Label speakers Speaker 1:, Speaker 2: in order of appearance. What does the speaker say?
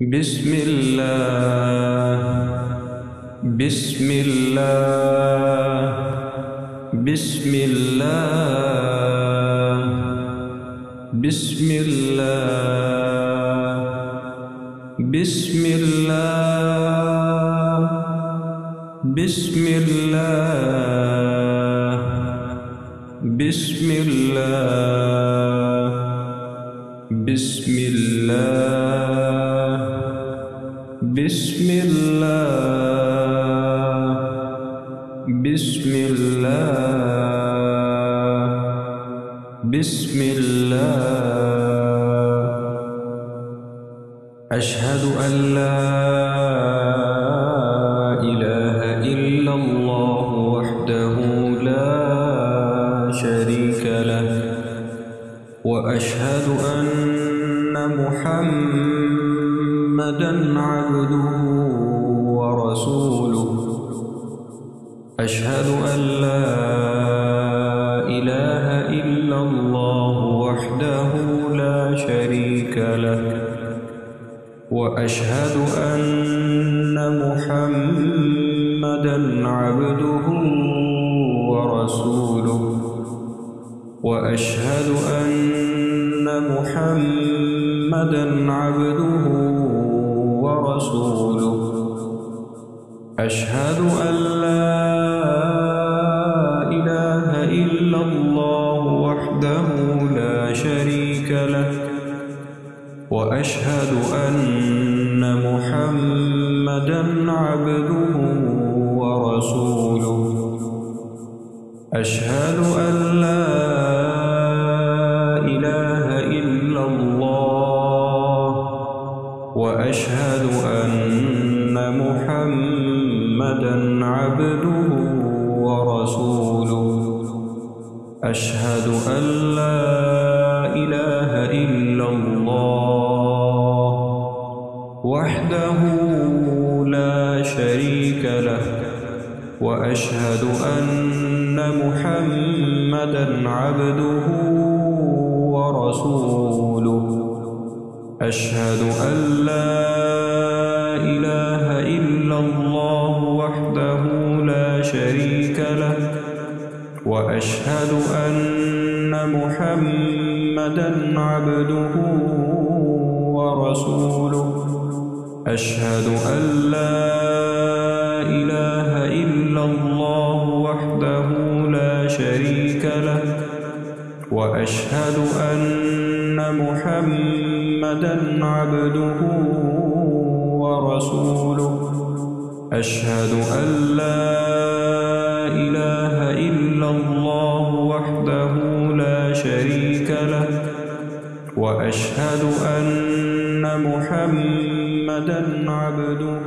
Speaker 1: بسم الله بسم الله بسم الله بسم الله بسم الله بسم الله بسم الله بسم الله بسم الله بسم الله بسم الله أشهد أن لا إله إلا الله وحده لا شريك له وأشهد أن محمدًا عبده ورسوله أشهد أن لا إله إلا الله وحده لا شريك له وأشهد أن محمدًا عبده ورسوله وأشهد أن محمدًا عبده ورسوله أشهد أن لا إله إلا الله وحده لا شريك له وأشهد أن محمدًا عبده ورسوله أشهد أن لا إله إلا الله وأشهد أن محمدًا عبده ورسوله أشهد أن لا إله إلا الله وحده لا شريك له وأشهد أن محمدًا عبده ورسوله أشهد أن لا إله إلا الله وحده لا شريك له وأشهد أن محمدًا عبده ورسوله أشهد أن لا إله إلا الله وحده لا شريك له وأشهد أن محمدًا عبده ورسوله أشهد أن لا إله إلا الله وحده لا شريك له وأشهد أن محمدًا عبده